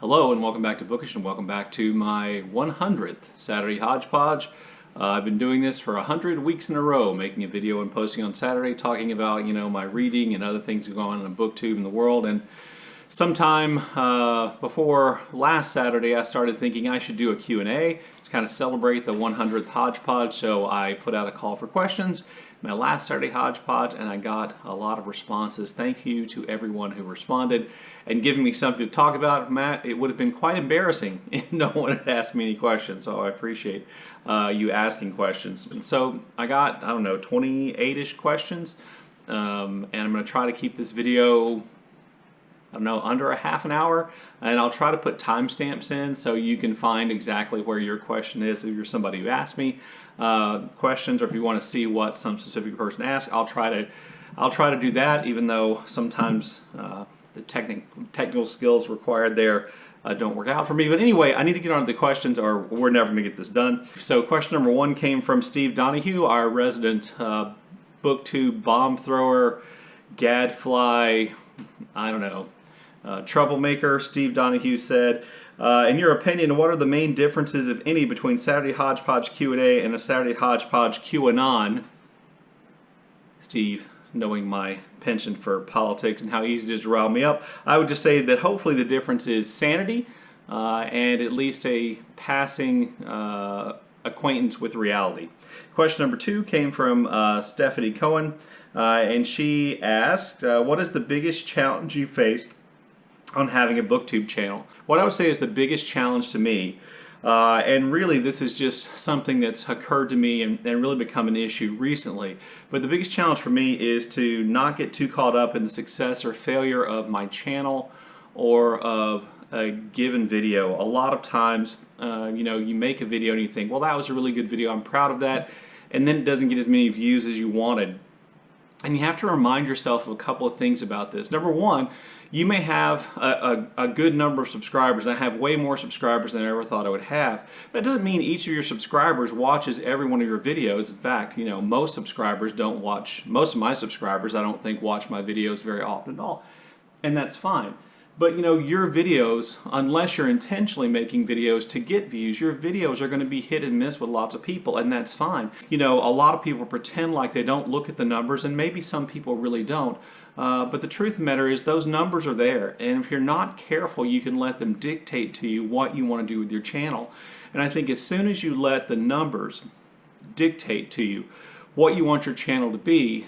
Hello and welcome back to Bookish and welcome back to my 100th Saturday Hodgepodge. I've been doing this for 100 weeks in a row, making a video and posting on Saturday, talking about, my reading and other things that go on in BookTube in the world. And sometime before last Saturday, I started thinking I should do a Q&A to kind of celebrate the 100th Hodgepodge. So I put out a call for questions my last Saturday Hodgepodge, and I got a lot of responses. Thank you to everyone who responded and giving me something to talk about. Matt, it would have been quite embarrassing if no one had asked me any questions, so I appreciate you asking questions. And so I got, 28-ish questions, and I'm going to try to keep this video, under a half an hour, and I'll try to put timestamps in so you can find exactly where your question is if you're somebody who asked me questions, or if you want to see what some specific person asked. I'll try to do that, even though sometimes the technical skills required there don't work out for me. But anyway, I need to get on to the questions or we're never going to get this done. So question number one came from Steve Donoghue, our resident BookTube bomb thrower, gadfly, troublemaker. Steve Donoghue said, in your opinion, what are the main differences, if any, between Saturday Hodgepodge Q&A and a Saturday Hodgepodge QAnon? Steve, knowing my penchant for politics and how easy it is to rile me up, I would just say that hopefully the difference is sanity and at least a passing acquaintance with reality. Question number two came from Stephanie Cohen, and she asked, what is the biggest challenge you faced on having a BookTube channel? What I would say is the biggest challenge to me, and really this is just something that's occurred to me and really become an issue recently, but the biggest challenge for me is to not get too caught up in the success or failure of my channel or of a given video. A lot of times, you make a video and you think, well, that was a really good video, I'm proud of that, and then it doesn't get as many views as you wanted. And you have to remind yourself of a couple of things about this. Number one, you may have a good number of subscribers. I have way more subscribers than I ever thought I would have. That doesn't mean each of your subscribers watches every one of your videos. In fact, most subscribers don't watch, most of my subscribers I don't think watch my videos very often at all. And that's fine. But your videos, unless you're intentionally making videos to get views, your videos are going to be hit and miss with lots of people, and that's fine. A lot of people pretend like they don't look at the numbers, and maybe some people really don't. But the truth of the matter is those numbers are there, and if you're not careful, you can let them dictate to you what you want to do with your channel. And I think as soon as you let the numbers dictate to you what you want your channel to be,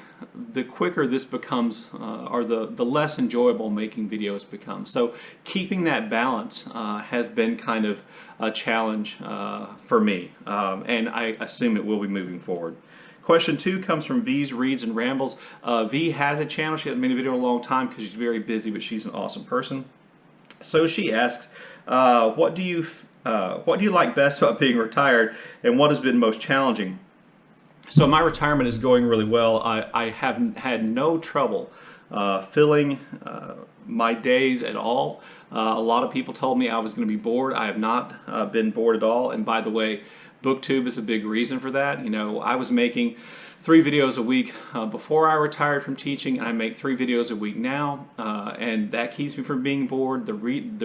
the quicker this becomes, or the less enjoyable making videos become. So keeping that balance has been kind of a challenge for me, and I assume it will be moving forward. Question two comes from MsReads and Rambles. V has a channel. She hasn't made a video in a long time because she's very busy, but she's an awesome person. So she asks, what do you like best about being retired, and what has been most challenging? So my retirement is going really well. I have had no trouble filling my days at all. A lot of people told me I was going to be bored. I have not been bored at all. And by the way, BookTube is a big reason for that. I was making 3 videos a week before I retired from teaching, and I make 3 videos a week now, and that keeps me from being bored. The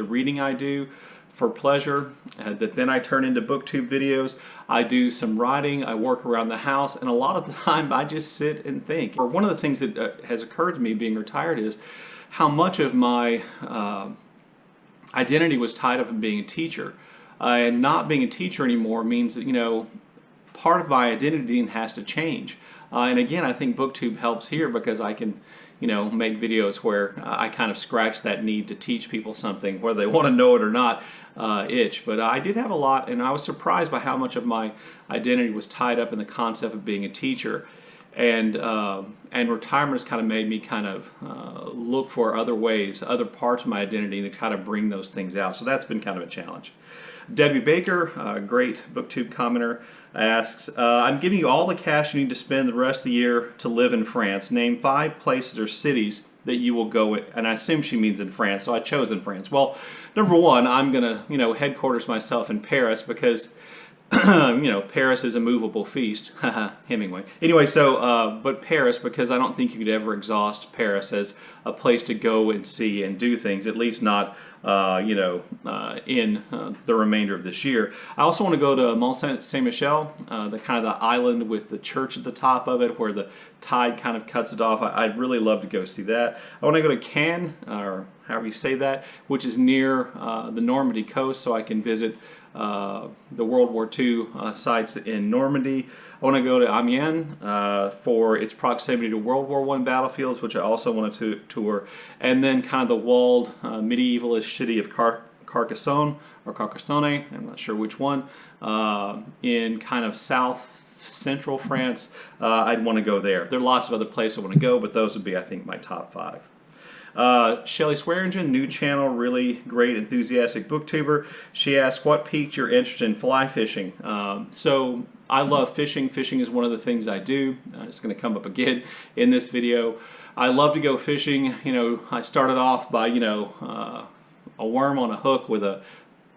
reading I do for pleasure, that then I turn into BookTube videos. I do some writing, I work around the house, and a lot of the time I just sit and think. Or one of the things that has occurred to me being retired is how much of my identity was tied up in being a teacher. And not being a teacher anymore means that, part of my identity has to change. And again, I think BookTube helps here because I can, make videos where I kind of scratch that need to teach people something, whether they want to know it or not, itch. But I did have a lot, and I was surprised by how much of my identity was tied up in the concept of being a teacher. And retirement has kind of made me kind of look for other ways, other parts of my identity to kind of bring those things out. So that's been kind of a challenge. Debbie Baker, a great BookTube commenter, asks, I'm giving you all the cash you need to spend the rest of the year to live in France. Name 5 places or cities that you will go in. And I assume she means in France, so I chose in France. Well, number one, I'm going to, headquarters myself in Paris because you know, Paris is a movable feast. Hemingway. Anyway, so, but Paris, because I don't think you could ever exhaust Paris as a place to go and see and do things, at least not, you know, in the remainder of this year. I also want to go to Mont Saint-Michel, the kind of the island with the church at the top of it, where the tide kind of cuts it off. I'd really love to go see that. I want to go to Cannes, or however you say that, which is near the Normandy coast, so I can visit the World War II sites in Normandy. I want to go to Amiens for its proximity to World War I battlefields, which I also want to tour, and then kind of the walled medievalish city of Carcassonne, or Carcassonne, I'm not sure which one, in kind of south central France. I'd want to go there. There are lots of other places I want to go, but those would be, I think, my top 5. Shelly Swearingen, new channel, really great, enthusiastic booktuber. She asked, what piqued your interest in fly fishing? So I love fishing. Fishing is one of the things I do. It's going to come up again in this video. I love to go fishing. You know, I started off by, you know, a worm on a hook with a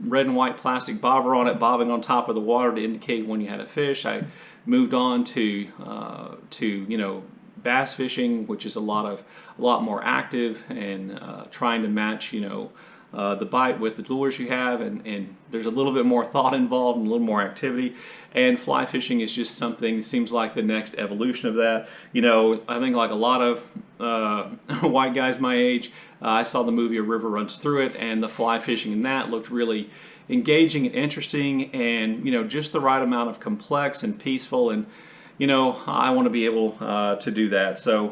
red and white plastic bobber on it, bobbing on top of the water to indicate when you had a fish. I moved on to you know, bass fishing, which is a lot more active and trying to match, you know, the bite with the lures you have, and there's a little bit more thought involved and a little more activity. And fly fishing is just something that seems like the next evolution of that. You know, I think like a lot of white guys my age, I saw the movie A River Runs Through It, and the fly fishing in that looked really engaging and interesting, and, you know, just the right amount of complex and peaceful, and, you know, I want to be able to do that. So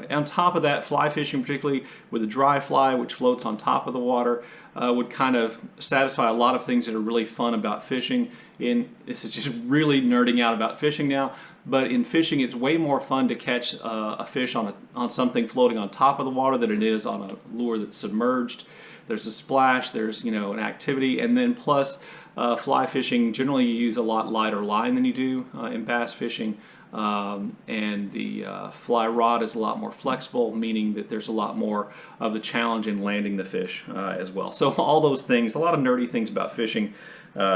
on top of that, fly fishing, particularly with a dry fly which floats on top of the water, would kind of satisfy a lot of things that are really fun about fishing. This is just really nerding out about fishing now, but in fishing it's way more fun to catch a fish on something floating on top of the water than it is on a lure that's submerged. There's a splash, there's, you know, an activity, and then plus fly fishing, generally you use a lot lighter line than you do in bass fishing, and the fly rod is a lot more flexible, meaning that there's a lot more of the challenge in landing the fish as well. So all those things, a lot of nerdy things about fishing.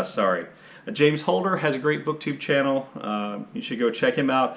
Sorry. James Holder has a great booktube channel. You should go check him out.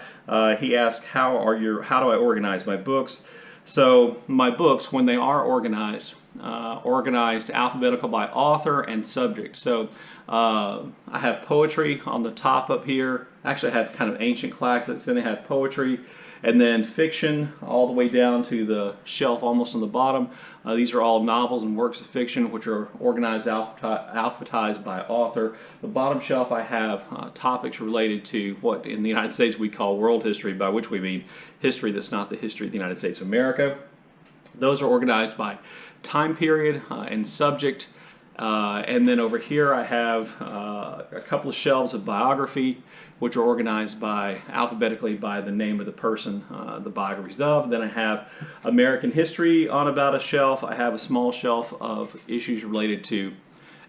He asked, how do I organize my books? So my books, when they are organized alphabetical by author and subject. So I have poetry on the top up here. Actually, I have kind of ancient classics, then I have poetry, and then fiction all the way down to the shelf almost on the bottom. These are all novels and works of fiction which are organized alphabetized by author. The bottom shelf I have topics related to what in the United States we call world history, by which we mean history that's not the history of the United States of America. Those are organized by time period and subject. And then over here I have a couple of shelves of biography, which are organized alphabetically by the name of the person the biography's of. Then I have American history on about a shelf. I have a small shelf of issues related to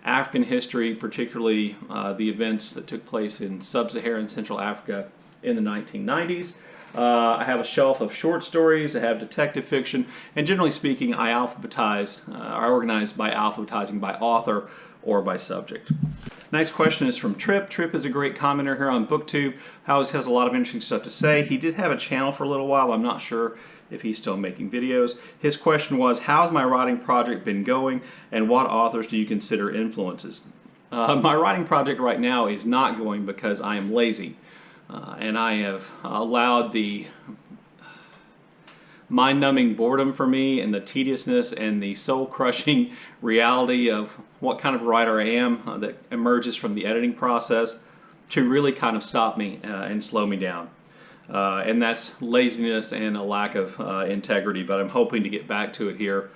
African history, particularly the events that took place in sub-Saharan Central Africa in the 1990s. I have a shelf of short stories, I have detective fiction, and generally speaking, I organize by alphabetizing by author or by subject. Next question is from Tripp. Tripp is a great commenter here on BookTube. Always has a lot of interesting stuff to say. He did have a channel for a little while. I'm not sure if he's still making videos. His question was, how's my writing project been going, and what authors do you consider influences? My writing project right now is not going because I am lazy. And I have allowed the mind-numbing boredom for me and the tediousness and the soul-crushing reality of what kind of writer I am that emerges from the editing process to really kind of stop me and slow me down. And that's laziness and a lack of integrity, but I'm hoping to get back to it here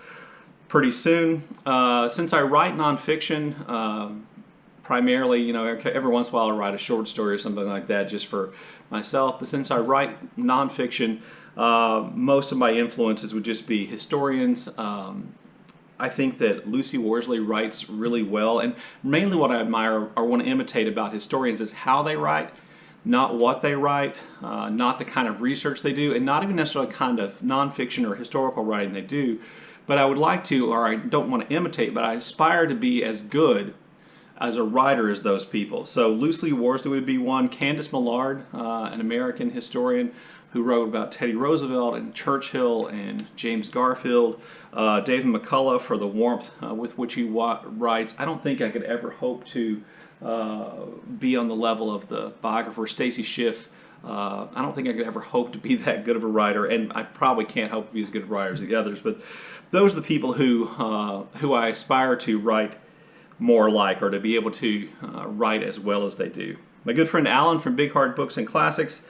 pretty soon. Since I write nonfiction, primarily, you know, every once in a while I write a short story or something like that just for myself, but since I write nonfiction, most of my influences would just be historians. I think that Lucy Worsley writes really well, and mainly what I admire or want to imitate about historians is how they write, not what they write, not the kind of research they do, and not even necessarily kind of nonfiction or historical writing they do, but I would like to, or I don't want to imitate, but I aspire to be as good as a writer as those people. So Lucy Worsley would be one. Candace Millard, an American historian who wrote about Teddy Roosevelt and Churchill and James Garfield. David McCullough for the warmth with which he writes. I don't think I could ever hope to be on the level of the biographer Stacy Schiff. I don't think I could ever hope to be that good of a writer, and I probably can't hope to be as good a writer as the others, but those are the people who I aspire to write more like, or to be able to write as well as they do. My good friend Alan from Big Hard Books and Classics,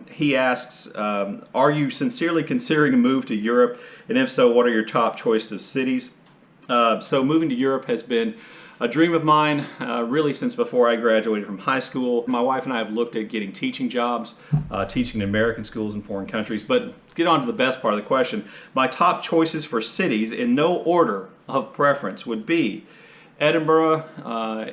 he asks, are you sincerely considering a move to Europe, and if so, what are your top choices of cities? So moving to Europe has been a dream of mine really since before I graduated from high school. My wife and I have looked at getting teaching jobs, teaching in American schools in foreign countries. But let's get on to the best part of the question. My top choices for cities in no order of preference would be Edinburgh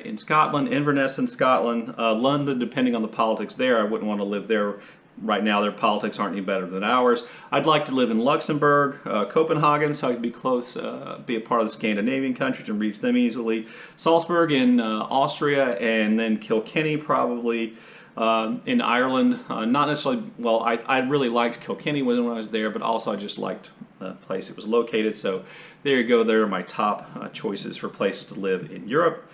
in Scotland, Inverness in Scotland, London, depending on the politics there. I wouldn't want to live there right now. Their politics aren't any better than ours. I'd like to live in Luxembourg, Copenhagen, so I could be close, be a part of the Scandinavian countries and reach them easily. Salzburg in Austria, and then Kilkenny probably in Ireland. Not necessarily, well, I really liked Kilkenny when I was there, but also I just liked the place it was located. So there you go. There are my top choices for places to live in Europe.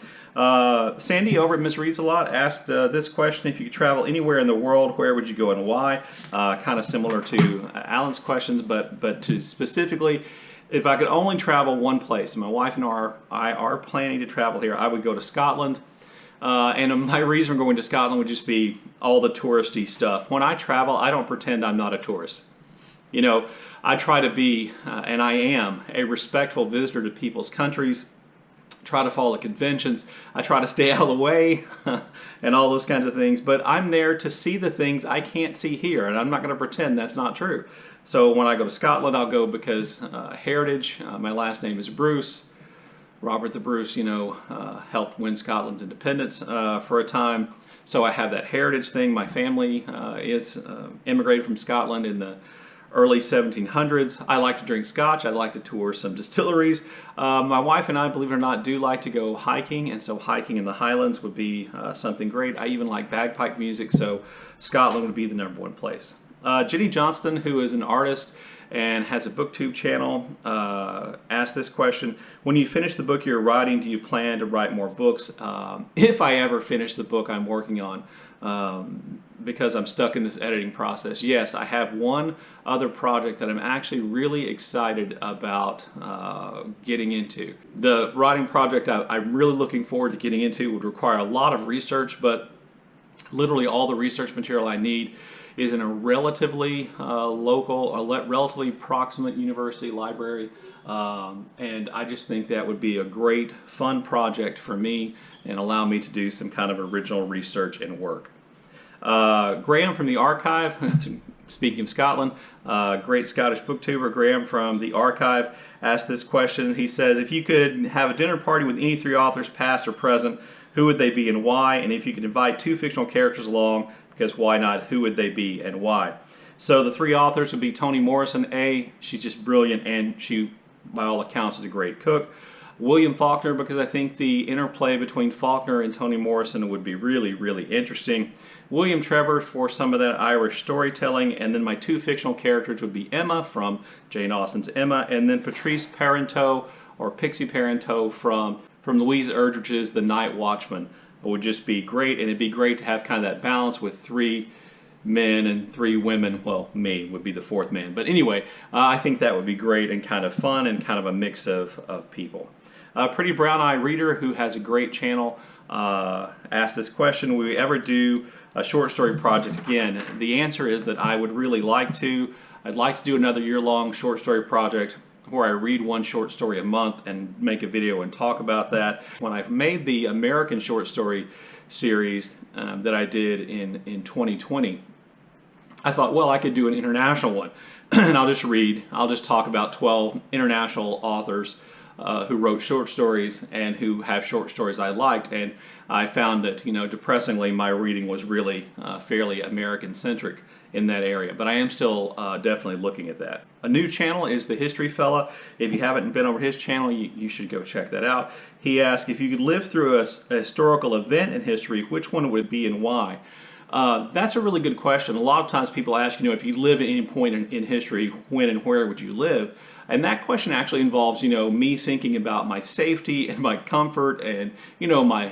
Sandy over at MsReads A asked this question: if you could travel anywhere in the world, where would you go and why? Kind of similar to Alan's questions, but to specifically, if I could only travel one place, my wife and I are planning to travel here, I would go to Scotland. And my reason for going to Scotland would just be all the touristy stuff. When I travel, I don't pretend I'm not a tourist. You know, I try to be, and I am, a respectful visitor to people's countries. Try to follow the conventions. I try to stay out of the way and all those kinds of things. But I'm there to see the things I can't see here, and I'm not going to pretend that's not true. So when I go to Scotland, I'll go because heritage. My last name is Bruce. Robert the Bruce, you know, helped win Scotland's independence for a time. So I have that heritage thing. My family is immigrated from Scotland in the early 1700s. I like to drink scotch. I like to tour some distilleries. My wife and I, believe it or not, do like to go hiking, and so hiking in the Highlands would be something great. I even like bagpipe music, so Scotland would be the #1 place. Jennie Johnston, who is an artist and has a BookTube channel, asked this question: when you finish the book you're writing, do you plan to write more books? If I ever finish the book I'm working on, because I'm stuck in this editing process, yes, I have one other project that I'm actually really excited about getting into. The writing project I'm really looking forward to getting into would require a lot of research, but literally all the research material I need is in a relatively local, relatively proximate university library, and I just think that would be a great, fun project for me and allow me to do some kind of original research and work. Graham from the Archive, speaking of Scotland, great Scottish booktuber, Graham from the Archive, asked this question. He says, if you could have a dinner party with any 3 authors, past or present, who would they be and why? And if you could invite 2 fictional characters along, because why not, who would they be and why? So the 3 authors would be Toni Morrison. She's just brilliant, and she, by all accounts, is a great cook. William Faulkner, because I think the interplay between Faulkner and Toni Morrison would be really, really interesting. William Trevor for some of that Irish storytelling, and then my 2 fictional characters would be Emma from Jane Austen's Emma, and then Patrice Parenteau, or Pixie Parenteau from Louise Erdrich's The Night Watchman. It would just be great, and it'd be great to have kind of that balance with 3 men and 3 women. Well, me would be the 4th man. But anyway, I think that would be great and kind of fun and kind of a mix of people. Pretty Brown Eye Reader, who has a great channel, asked this question: will we ever do a short story project again? The answer is that I would really like to. I'd like to do another year-long short story project where I read 1 short story a month and make a video and talk about that. When I made the American short story series that I did in 2020, I thought, well, I could do an international one. And I'll just talk about 12 international authors who wrote short stories and who have short stories I liked. And I found that, you know, depressingly, my reading was really fairly American-centric in that area. But I am still definitely looking at that. A new channel is The History Fella. If you haven't been over his channel, you should go check that out. He asked, if you could live through a historical event in history, which one would it be and why? That's a really good question. A lot of times people ask, if you live at any point in history, when and where would you live? And that question actually involves, me thinking about my safety and my comfort and, my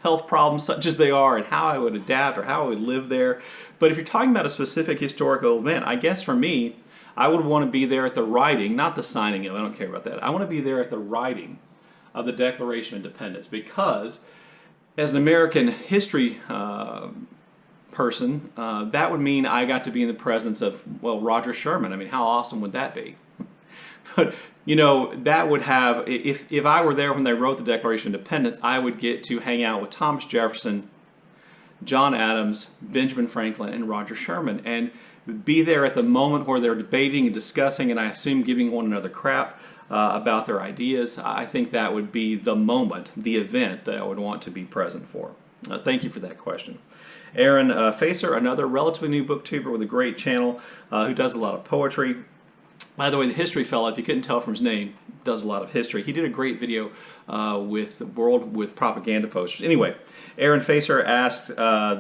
health problems such as they are and how I would adapt or how I would live there. But if you're talking about a specific historical event, I guess for me, I would want to be there at the writing, not the signing of, I don't care about that. I want to be there at the writing of the Declaration of Independence, because as an American history person, that would mean I got to be in the presence of, well, Roger Sherman. I mean, how awesome would that be? But, that would have, if I were there when they wrote the Declaration of Independence, I would get to hang out with Thomas Jefferson, John Adams, Benjamin Franklin, and Roger Sherman, and be there at the moment where they're debating and discussing, and I assume giving one another crap about their ideas. I think that would be the moment, the event that I would want to be present for. Thank you for that question. Aaron Facer, another relatively new booktuber with a great channel who does a lot of poetry. By the way, the history fella, if you couldn't tell from his name, does a lot of history. He did a great video with the world with propaganda posters. Anyway, Aaron Facer asked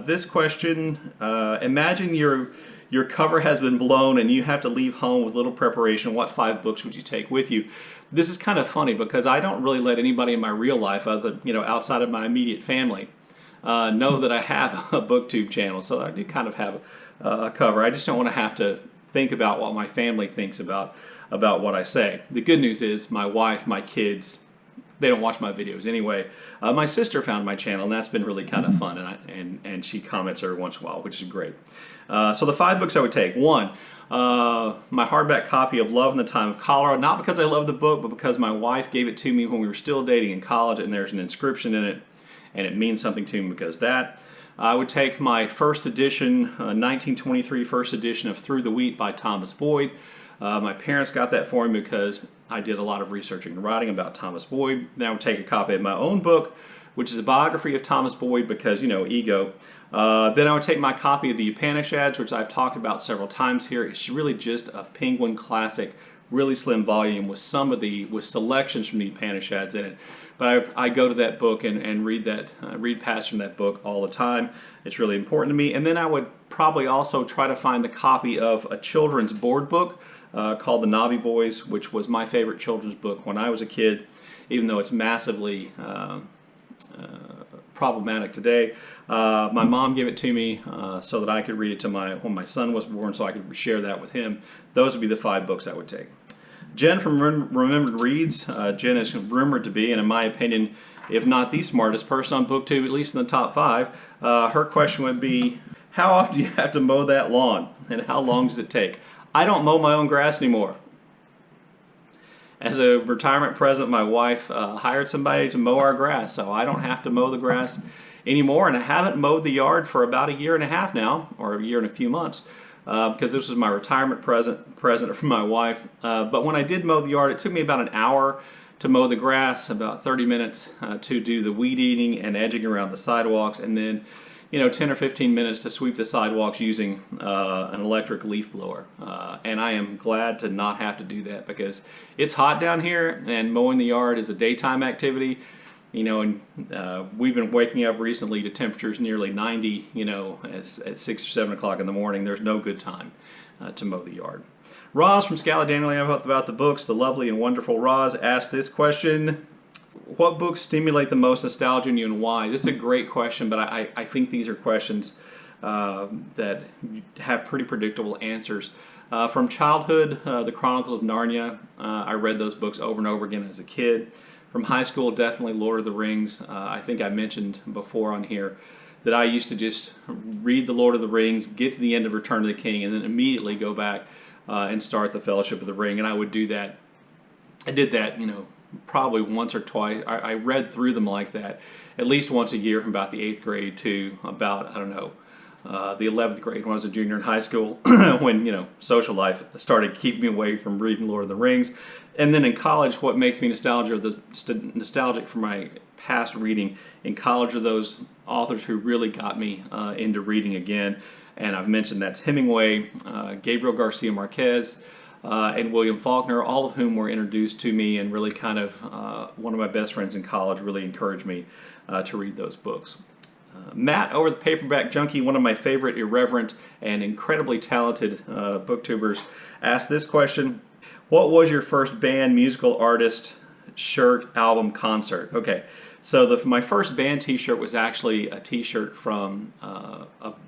this question. Imagine your cover has been blown and you have to leave home with little preparation. What 5 books would you take with you? This is kind of funny because I don't really let anybody in my real life, other outside of my immediate family, know that I have a BookTube channel. So I do kind of have a cover. I just don't want to have to think about what my family thinks about what I say. The good news is my wife, my kids, they don't watch my videos anyway. My sister found my channel, and that's been really kind of fun, and she comments every once in a while, which is great. So the 5 books I would take. 1, my hardback copy of Love in the Time of Cholera, not because I love the book, but because my wife gave it to me when we were still dating in college, and there's an inscription in it, and it means something to me because of that. I would take my first edition, 1923 first edition of Through the Wheat by Thomas Boyd. My parents got that for me because I did a lot of researching and writing about Thomas Boyd. Then I would take a copy of my own book, which is a biography of Thomas Boyd because, ego. Then I would take my copy of the Upanishads, which I've talked about several times here. It's really just a Penguin classic, really slim volume with selections from the Upanishads in it. But I go to that book and read passages from that book all the time. It's really important to me. And then I would probably also try to find the copy of a children's board book called The Nobby Boys, which was my favorite children's book when I was a kid, even though it's massively problematic today. My mom gave it to me so that I could read it when my son was born, so I could share that with him. Those would be the 5 books I would take. Jen from Remembered Reads. Jen is rumored to be, and in my opinion, if not the smartest person on BookTube, at least in the top 5. Her question would be, how often do you have to mow that lawn, and how long does it take? I don't mow my own grass anymore. As a retirement present, my wife hired somebody to mow our grass, so I don't have to mow the grass anymore, and I haven't mowed the yard for about 1.5 years now, or 1 year and a few months. Because this was my retirement present from my wife. But when I did mow the yard, it took me about an hour to mow the grass, about 30 minutes to do the weed eating and edging around the sidewalks, and then 10 or 15 minutes to sweep the sidewalks using an electric leaf blower. And I am glad to not have to do that because it's hot down here, and mowing the yard is a daytime activity. And we've been waking up recently to temperatures nearly 90, at 6 or 7 o'clock in the morning. There's no good time to mow the yard. Roz from Scallydandling about the books, the lovely and wonderful Roz, asked this question. What books stimulate the most nostalgia in you and why? This is a great question, but I think these are questions that have pretty predictable answers. From childhood, The Chronicles of Narnia, I read those books over and over again as a kid. From high school, definitely Lord of the Rings. I think I mentioned before on here that I used to just read the Lord of the Rings, get to the end of Return of the King, and then immediately go back and start the Fellowship of the Ring. And I would do that. I did that, probably once or twice. I read through them like that at least once a year from about the 8th grade to about, the 11th grade when I was a junior in high school when, social life started keeping me away from reading Lord of the Rings. And then in college, what makes me nostalgic for my past reading in college are those authors who really got me into reading again. and I've mentioned that's Hemingway, Gabriel Garcia Marquez, and William Faulkner, all of whom were introduced to me, and really kind of one of my best friends in college really encouraged me to read those books. Matt over the Paperback Junky, one of my favorite irreverent and incredibly talented booktubers, asked this question: what was your first band, musical artist, shirt, album, concert? Okay, so my first band t-shirt was actually a t-shirt from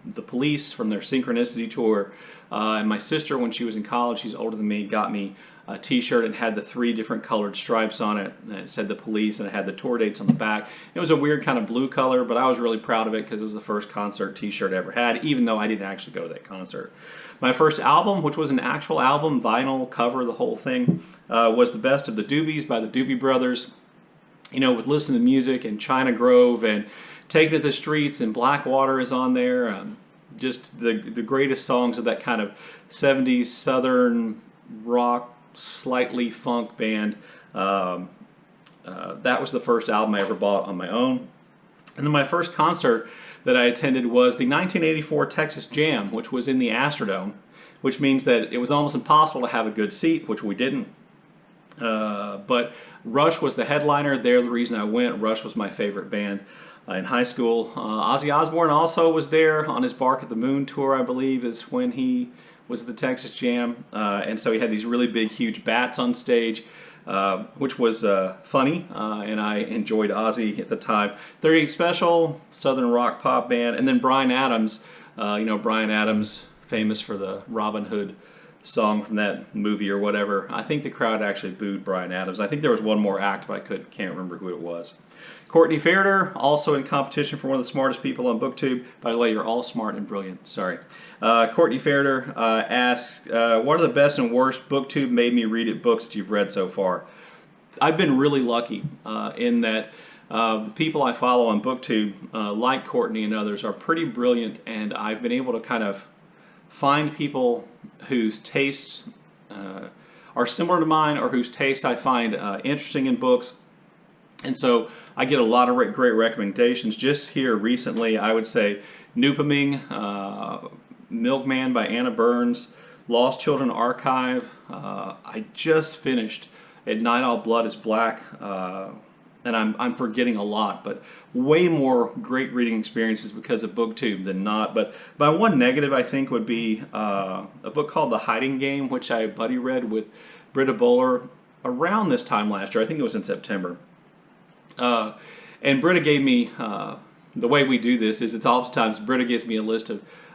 the Police, from their Synchronicity tour. And my sister, when she was in college, she's older than me, got me a t-shirt and had the 3 different colored stripes on it. And it said the Police, and it had the tour dates on the back. It was a weird kind of blue color, but I was really proud of it because it was the first concert t-shirt I ever had, even though I didn't actually go to that concert. My first album, which was an actual album, vinyl, cover, the whole thing, was The Best of the Doobies by the Doobie Brothers. You know, with Listen to Music and China Grove and Take It to the Streets, and Blackwater is on there. Just the greatest songs of that kind of 70s Southern rock, slightly funk band. That was the first album I ever bought on my own. And then my first concert that I attended was the 1984 Texas Jam, which was in the Astrodome, which means that it was almost impossible to have a good seat, which we didn't. But Rush was the headliner. They're the reason I went. Rush was my favorite band in high school. Ozzy Osbourne also was there on his Bark at the Moon tour, I believe, is when he was at the Texas Jam. And so he had these really big, huge bats on stage, which was funny, and I enjoyed Ozzy at the time. 38 Special, Southern rock pop band, and then Bryan Adams. You know, Bryan Adams, famous for the Robin Hood song from that movie or whatever. I think the crowd actually booed Bryan Adams. I think there was one more act, but I can't remember who it was. Courtney Ferriter, also in competition for one of the smartest people on BookTube. By the way, you're all smart and brilliant. Sorry. Courtney Ferriter asks, what are the best and worst BookTube made me read it books that you've read so far? I've been really lucky in that the people I follow on BookTube, like Courtney and others, are pretty brilliant, and I've been able to kind of find people whose tastes are similar to mine, or whose tastes I find interesting in books. And so I get a lot of great recommendations. Just here recently, I would say Newpoming, Milkman by Anna Burns, Lost Children Archive. I just finished At Night All Blood is Black, and I'm forgetting a lot, but way more great reading experiences because of BookTube than not. But my one negative, I think, would be a book called The Hiding Game, which I buddy read with Britta Bowler around this time last year. I think it was in September. And Britta gave me, the way we do this is it's oftentimes Britta gives me a list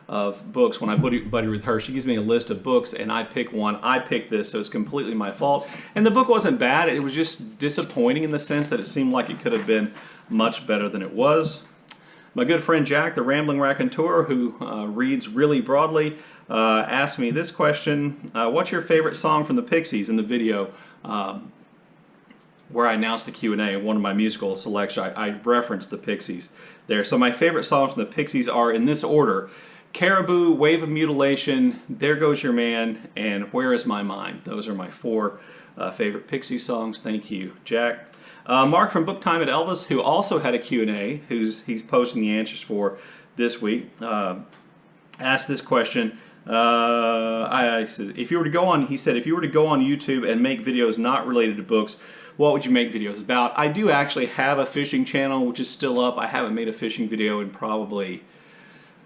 of books. When I buddy with her, she gives me a list of books and I pick one. I picked this, so it's completely my fault. And the book wasn't bad. It was just disappointing in the sense that it seemed like it could have been much better than it was. My good friend Jack, the Rambling Raconteur, who reads really broadly, asked me this question: what's your favorite song from the Pixies? In the video where I announced the Q&A, one of my musical selections, I referenced the Pixies there. So my favorite songs from the Pixies are in this order: Caribou, Wave of Mutilation, There Goes Your Man, and Where Is My Mind. Those are my 4 favorite Pixie songs. Thank you, Jack. Mark from Book Time at Elvis, who also had a Q&A, he's posting the answers for this week, asked this question. I said, if you were to go on YouTube and make videos not related to books, what would you make videos about? I do actually have a fishing channel, which is still up. I haven't made a fishing video in probably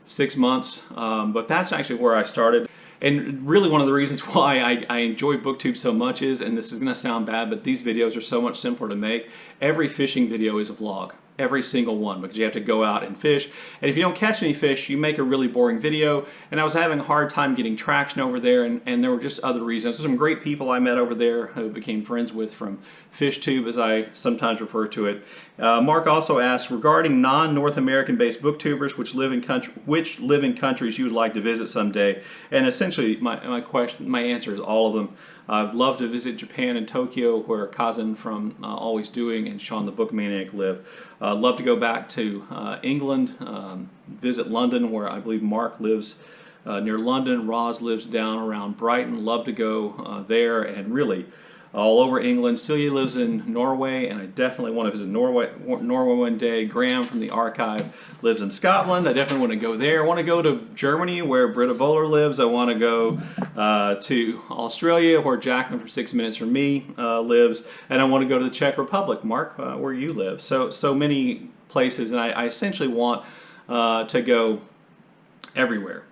6 months, but that's actually where I started. And really one of the reasons why I enjoy BookTube so much is, and this is going to sound bad, but these videos are so much simpler to make. Every fishing video is a vlog. Every single one, because you have to go out and fish. And if you don't catch any fish, you make a really boring video. And I was having a hard time getting traction over there, and there were just other reasons. There's some great people I met over there who I became friends with from FishTube, as I sometimes refer to it. Mark also asked, regarding non-North American based booktubers which live in countries you would like to visit someday. And essentially my answer is all of them. I'd love to visit Japan and Tokyo, where Kazan from Always Doing and Sean the Book Maniac live. Love to go back to England, visit London, where I believe Mark lives near London. Roz lives down around Brighton. Love to go there, and really all over England. Celia lives in Norway, and I definitely want to visit Norway one day. Graham from the archive lives in Scotland. I definitely want to go there. I want to go to Germany, where Britta Bowler lives. I want to go to Australia, where Jacqueline from 6 Minutes from Me lives. And I want to go to the Czech Republic, Mark, where you live. So many places, and I essentially want to go everywhere.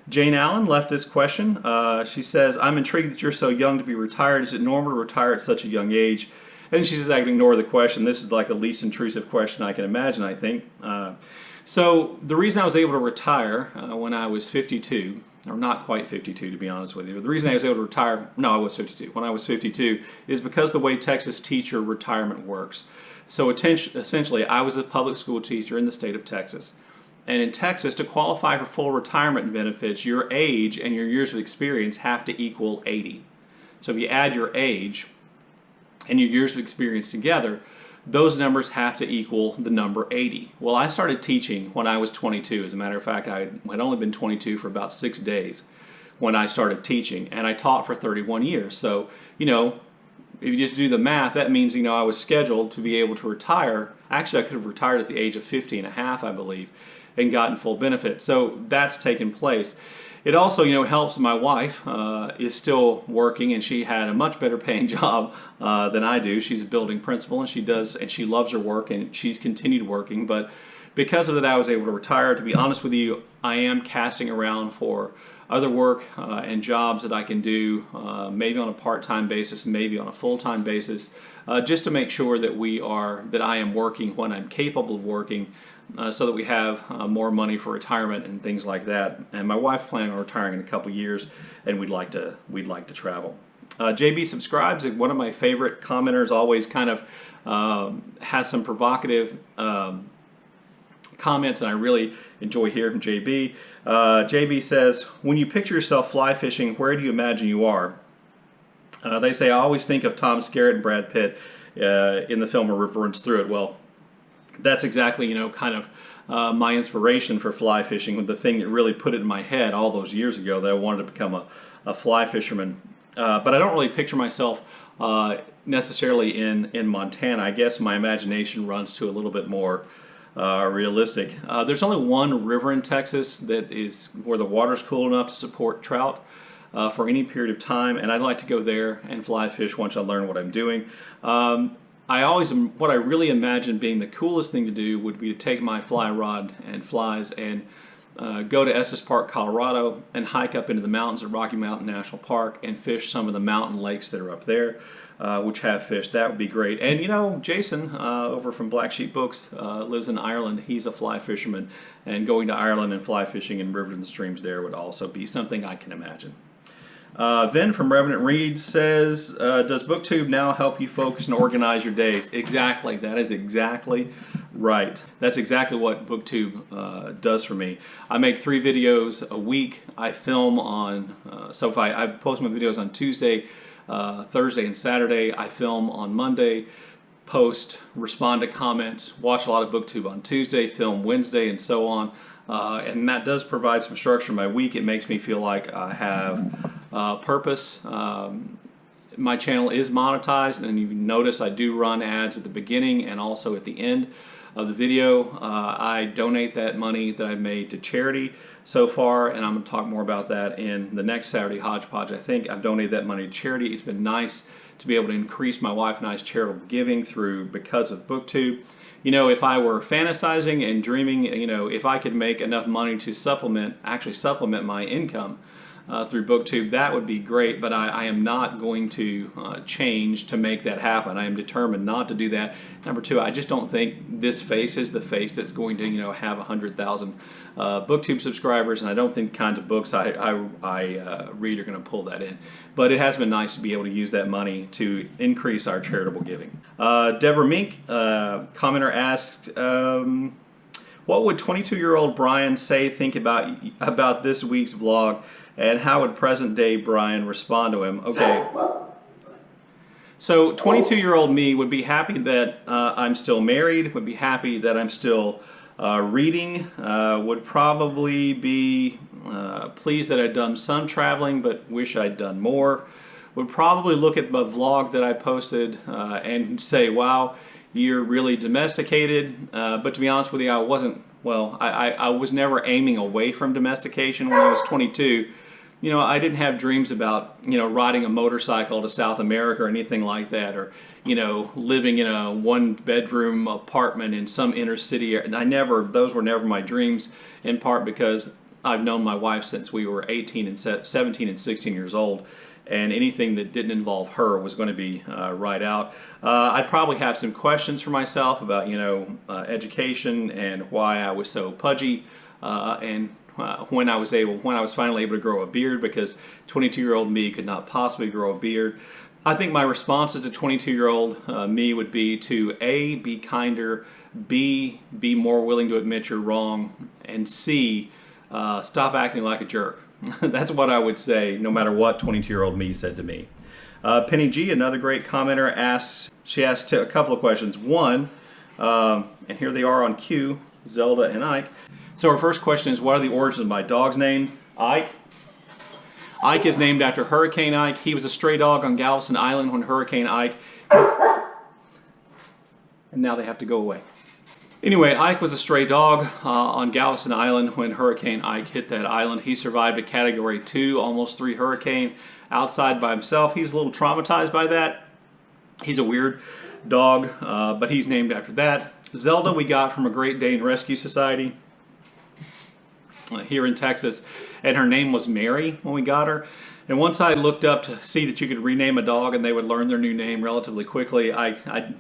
Jane Allen left this question. She says, I'm intrigued that you're so young to be retired. Is it normal to retire at such a young age? And she says, I can ignore the question. This is like the least intrusive question I can imagine, I think. So the reason I was able to retire when I was 52, or not quite 52 to be honest with you, but the reason I was able to retire, no, I was 52, when I was 52, is because the way Texas teacher retirement works. So essentially, I was a public school teacher in the state of Texas. And in Texas, to qualify for full retirement benefits, your age and your years of experience have to equal 80. So if you add your age and your years of experience together, those numbers have to equal the number 80. Well, I started teaching when I was 22. As a matter of fact, I had only been 22 for about 6 days when I started teaching, and I taught for 31 years. So, you know, if you just do the math, that means, you know, I was scheduled to be able to retire. Actually, I could have retired at the age of 50 and a half, I believe, and gotten full benefit. So that's taken place. It also, you know, helps. My wife is still working, and she had a much better paying job than I do. She's a building principal, and she loves her work, and she's continued working. But because of that, I was able to retire. To be honest with you, I am casting around for other work and jobs that I can do, maybe on a part-time basis, maybe on a full-time basis, just to make sure that I am working when I'm capable of working, so that we have more money for retirement and things like that. And my wife's planning on retiring in a couple years, and we'd like to travel. JB subscribes. One of my favorite commenters, always kind of has some provocative comments, and I really enjoy hearing from JB. JB says, when you picture yourself fly fishing, where do you imagine you are? They say, I always think of Tom Skerritt and Brad Pitt in the film A River Runs Through It. Well, that's exactly, you know, kind of my inspiration for fly fishing, the thing that really put it in my head all those years ago that I wanted to become a fly fisherman. But I don't really picture myself necessarily in Montana. I guess my imagination runs to a little bit more realistic. There's only one river in Texas that is where the water's cool enough to support trout for any period of time, and I'd like to go there and fly fish once I learn what I'm doing. What I really imagine being the coolest thing to do would be to take my fly rod and flies and go to Estes Park, Colorado, and hike up into the mountains of Rocky Mountain National Park and fish some of the mountain lakes that are up there, which have fish. That would be great. And you know, Jason over from Black Sheep Books lives in Ireland. He's a fly fisherman, and going to Ireland and fly fishing in rivers and streams there would also be something I can imagine. Vin from Revenant Reads says, does BookTube now help you focus and organize your days? Exactly. That is exactly right. That's exactly what BookTube does for me. I make 3 videos a week. I film on, so if I post my videos on Tuesday, Thursday, and Saturday. I film on Monday, post, respond to comments, watch a lot of BookTube on Tuesday, film Wednesday, and so on. And that does provide some structure in my week. It makes me feel like I have purpose. My channel is monetized, and you notice I do run ads at the beginning and also at the end of the video. I donate that money that I've made to charity so far, and I'm going to talk more about that in the next Saturday Hodgepodge. I think I've donated that money to charity. It's been nice to be able to increase my wife and I's charitable giving because of BookTube. You know, if I were fantasizing and dreaming, you know, if I could make enough money to actually supplement my income through BookTube, that would be great, but I am not going to change to make that happen. I am determined not to do that. Number 2, I just don't think this face is the face that's going to, you know, have 100,000 BookTube subscribers, and I don't think the kinds of books I read are going to pull that in. But it has been nice to be able to use that money to increase our charitable giving. Deborah Mink, commenter asked, what would 22-year-old Brian think about this week's vlog, and how would present-day Brian respond to him? Okay. So 22-year-old me would be happy that I'm still married, would be happy that I'm still reading, would probably be pleased that I'd done some traveling but wish I'd done more, would probably look at the vlog that I posted and say, wow, you're really domesticated. But to be honest with you, I wasn't, well, I was never aiming away from domestication when I was 22. You know, I didn't have dreams about, you know, riding a motorcycle to South America or anything like that, or, you know, living in a one-bedroom apartment in some inner city. And those were never my dreams, in part because I've known my wife since we were 17 and 16 years old, and anything that didn't involve her was going to be right out. I'd probably have some questions for myself about, you know, education and why I was so pudgy, and when I was finally able to grow a beard, because 22-year-old me could not possibly grow a beard. I think my responses to 22-year-old me would be to A, be kinder, B, be more willing to admit you're wrong, and C, stop acting like a jerk. That's what I would say, no matter what 22-year-old me said to me. Penny G, another great commenter, asked a couple of questions. One, and here they are on cue, Zelda and Ike. So our first question is, what are the origins of my dog's name? Ike. Ike is named after Hurricane Ike. He was a stray dog on Galveston Island when Hurricane Ike... And now they have to go away. Anyway, Ike was a stray dog on Galveston Island when Hurricane Ike hit that island. He survived a Category 2, almost 3 hurricane outside by himself. He's a little traumatized by that. He's a weird dog, but he's named after that. Zelda we got from a Great Dane Rescue Society here in Texas, and her name was Mary when we got her. And once I looked up to see that you could rename a dog and they would learn their new name relatively quickly,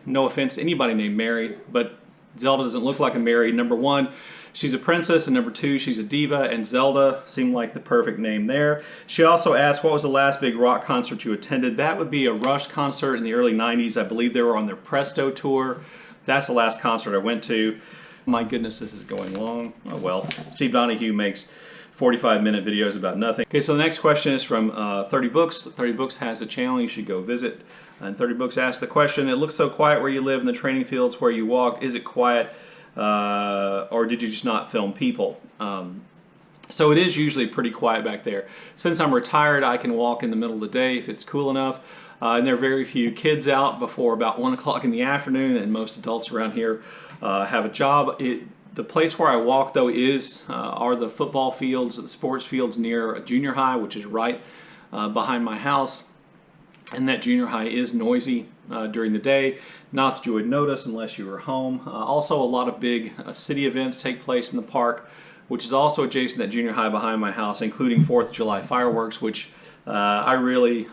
no offense to anybody named Mary, but Zelda doesn't look like a Mary. Number one, she's a princess, and number two, she's a diva, and Zelda seemed like the perfect name there. She also asked, what was the last big rock concert you attended? That would be a Rush concert in the early 90s. I believe they were on their Presto tour. That's the last concert I went to. My goodness, this is going long. Oh well. Steve Donoghue makes 45-minute videos about nothing. Okay, so the next question is from 30 Books. 30 Books has a channel you should go visit. And 30 Books asked the question, it looks so quiet where you live in the training fields where you walk. Is it quiet or did you just not film people? So it is usually pretty quiet back there. Since I'm retired, I can walk in the middle of the day if it's cool enough. And there are very few kids out before about 1 o'clock in the afternoon, and most adults around here have a job. The place where I walk, though, are the football fields, the sports fields near a junior high, which is right behind my house. And that junior high is noisy during the day. Not that you would notice unless you were home. Also, a lot of big city events take place in the park, which is also adjacent to that junior high behind my house, including 4th of July fireworks, which I really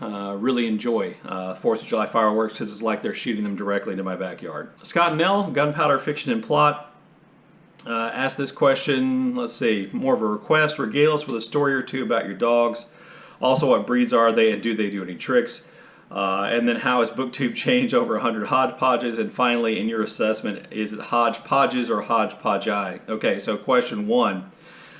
enjoy 4th of July fireworks because it's like they're shooting them directly into my backyard. Scott Nell, Gunpowder Fiction and Plot, asked this question, let's see, more of a request. Regale us with a story or two about your dogs. Also, what breeds are they and do they do any tricks? And then how has BookTube changed over 100 hodgepodges? And finally, in your assessment, is it hodgepodges or hodgepodge-I? Okay, so question one.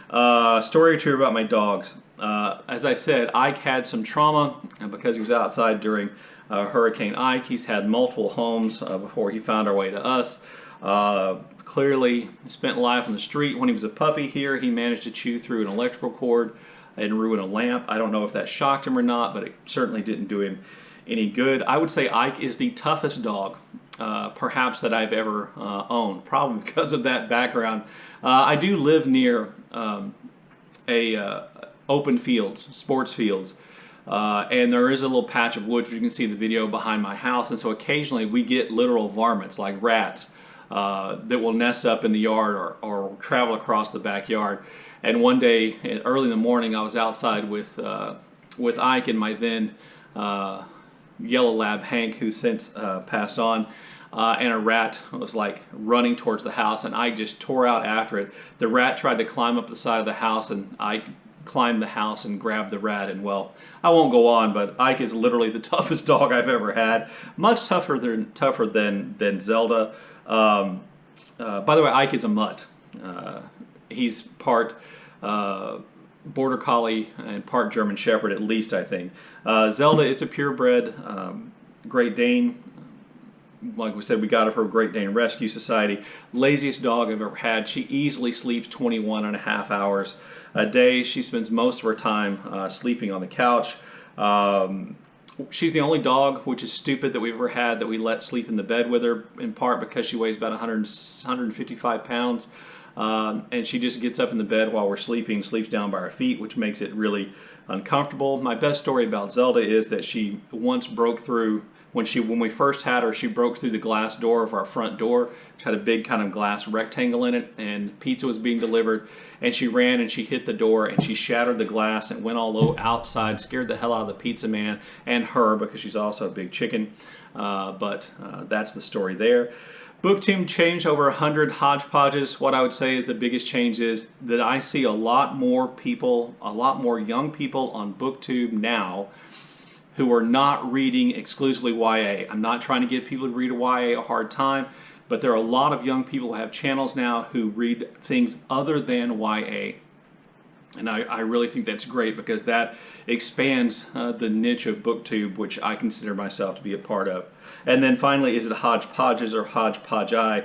Story or two about my dogs. As I said, Ike had some trauma because he was outside during Hurricane Ike. He's had multiple homes before he found our way to us. Clearly spent life on the street. When he was a puppy here, he managed to chew through an electrical cord and ruin a lamp. I don't know if that shocked him or not, but it certainly didn't do him any good. I would say Ike is the toughest dog perhaps that I've ever owned, probably because of that background. I do live near open fields, sports fields, and there is a little patch of woods, you can see the video behind my house, and so occasionally we get literal varmints like rats that will nest up in the yard or travel across the backyard. And one day, early in the morning, I was outside with Ike and my then yellow lab Hank, who since passed on, and a rat was like running towards the house, and Ike just tore out after it. The rat tried to climb up the side of the house, and Ike climbed the house and grabbed the rat. And well, I won't go on, but Ike is literally the toughest dog I've ever had. Much tougher than Zelda. By the way, Ike is a mutt. He's part Border Collie and part German Shepherd, at least, I think. Zelda, it's a purebred Great Dane. Like we said, we got her from Great Dane Rescue Society. Laziest dog I've ever had. She easily sleeps 21.5 hours a day. She spends most of her time sleeping on the couch. She's the only dog, which is stupid, that we've ever had that we let sleep in the bed with her, in part because she weighs about 155 pounds. And she just gets up in the bed while we're sleeping, sleeps down by our feet, which makes it really uncomfortable. My best story about Zelda is that she once broke through, when we first had her, she broke through the glass door of our front door, which had a big kind of glass rectangle in it, and pizza was being delivered, and she ran and she hit the door and she shattered the glass and went all outside, scared the hell out of the pizza man and her, because she's also a big chicken. But that's the story there. BookTube changed over 100 hodgepodges. What I would say is the biggest change is that I see a lot more people, a lot more young people on BookTube now who are not reading exclusively YA. I'm not trying to give people who read YA a hard time, but there are a lot of young people who have channels now who read things other than YA. And I really think that's great, because that expands the niche of BookTube, which I consider myself to be a part of. And then finally, is it hodgepodges or hodgepodge-I?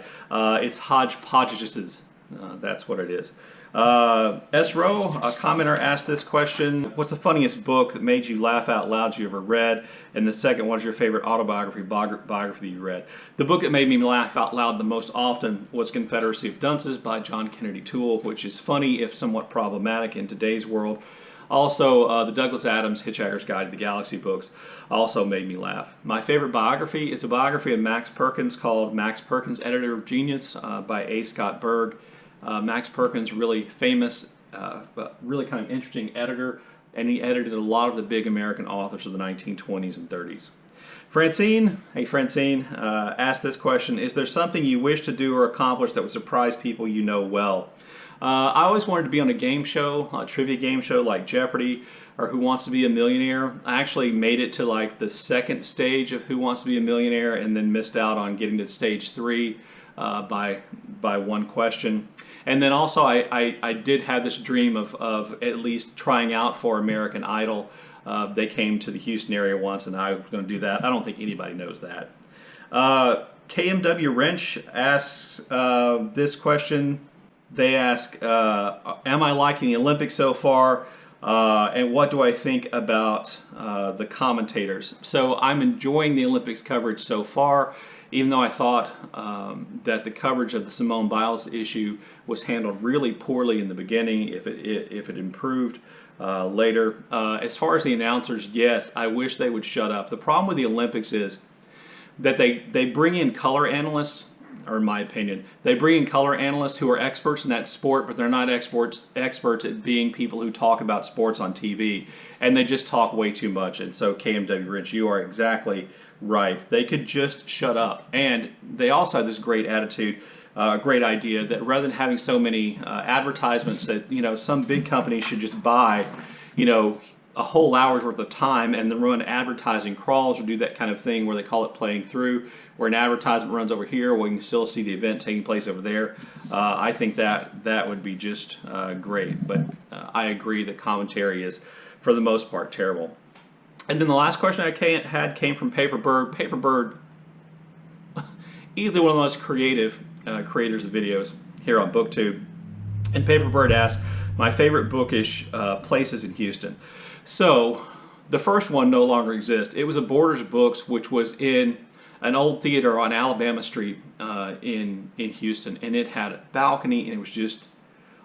It's hodgepodges. That's what it is. S-Row, a commenter, asked this question: what's the funniest book that made you laugh out loud you ever read? And the second, what is your favorite biography that you read? The book that made me laugh out loud the most often was Confederacy of Dunces by John Kennedy Toole, which is funny if somewhat problematic in today's world. Also, the Douglas Adams Hitchhiker's Guide to the Galaxy books also made me laugh. My favorite biography is a biography of Max Perkins called Max Perkins, Editor of Genius by A. Scott Berg. Max Perkins, really famous, but really kind of interesting editor, and he edited a lot of the big American authors of the 1920s and 30s. Francine, hey Francine, asked this question: is there something you wish to do or accomplish that would surprise people you know well? I always wanted to be on a game show, a trivia game show like Jeopardy or Who Wants to Be a Millionaire. I actually made it to like the second stage of Who Wants to Be a Millionaire and then missed out on getting to stage 3 by one question. And then also I did have this dream of at least trying out for American Idol. They came to the Houston area once, and I was going to do that. I don't think anybody knows that. kmwwrench asks this question. They ask, am I liking the Olympics so far? And what do I think about the commentators? So I'm enjoying the Olympics coverage so far, even though I thought that the coverage of the Simone Biles issue was handled really poorly in the beginning. If it improved later. As far as the announcers, yes, I wish they would shut up. The problem with the Olympics is that they bring in color analysts, or in my opinion, they bring in color analysts who are experts in that sport, but they're not experts at being people who talk about sports on TV, and they just talk way too much. And so kmwwrench, you are exactly right. They could just shut up. And they also have this great attitude, great idea that rather than having so many advertisements, that some big companies should just buy a whole hour's worth of time and then run advertising crawls or do that kind of thing where they call it playing through, where an advertisement runs over here where you can still see the event taking place over there. I think that would be just great. But I agree that commentary is, for the most part, terrible. And then the last question I had came from Paperbird. Paperbird, easily one of the most creative creators of videos here on BookTube. And Paperbird asked, my favorite Bookish places in Houston. So the first one no longer exists. It was a Borders Books, which was in an old theater on Alabama Street in Houston, and it had a balcony, and it was just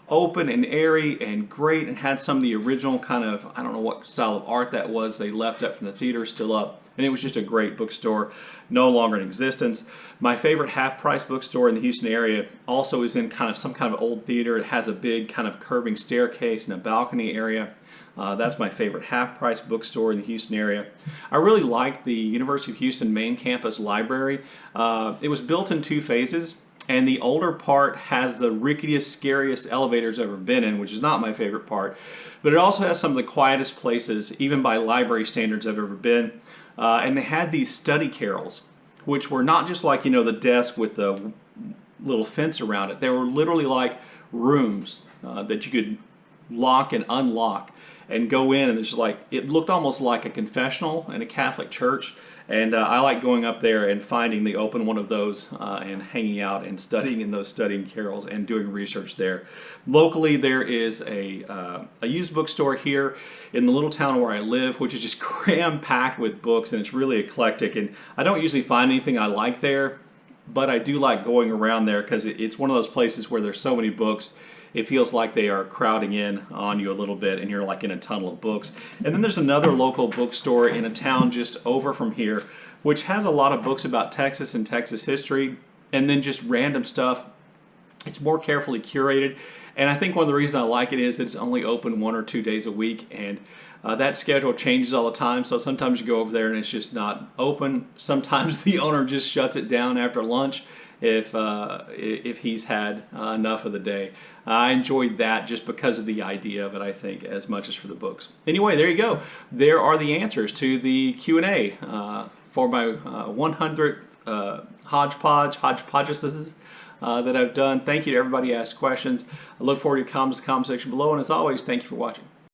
open and airy and great, and had some of the original kind of, I don't know what style of art that was, they left up from the theater still up, and it was just a great bookstore, no longer in existence. My favorite half-price bookstore in the Houston area also is in some kind of old theater. It has a big kind of curving staircase and a balcony area. That's my favorite half-price bookstore in the Houston area. I really like the University of Houston main campus library. It was built in 2 phases, and the older part has the ricketiest, scariest elevators I've ever been in, which is not my favorite part. But it also has some of the quietest places, even by library standards, I've ever been. And they had these study carrels, which were not just like, the desk with the little fence around it. They were literally like rooms that you could lock and unlock. and go in, and there's like, it looked almost like a confessional in a Catholic church. And I like going up there and finding the open one of those and hanging out and studying in those studying carols and doing research there. Locally, there is a used bookstore here in the little town where I live, which is just cram-packed with books, and it's really eclectic. And I don't usually find anything I like there, but I do like going around there because it's one of those places where there's so many books. It feels like they are crowding in on you a little bit, and you're like in a tunnel of books. And then there's another local bookstore in a town just over from here, which has a lot of books about Texas and Texas history, and then just random stuff. It's more carefully curated, and I think one of the reasons I like it is that it's only open 1 or 2 days a week, and that schedule changes all the time, so sometimes you go over there and it's just not open. Sometimes the owner just shuts it down after lunch if he's had enough of the day. I enjoyed that just because of the idea of it, I think, as much as for the books. Anyway, there you go. There are the answers to the Q&A for my 100th hodgepodges that I've done. Thank you to everybody who asked questions. I look forward to your comments in the comment section below, and as always, thank you for watching.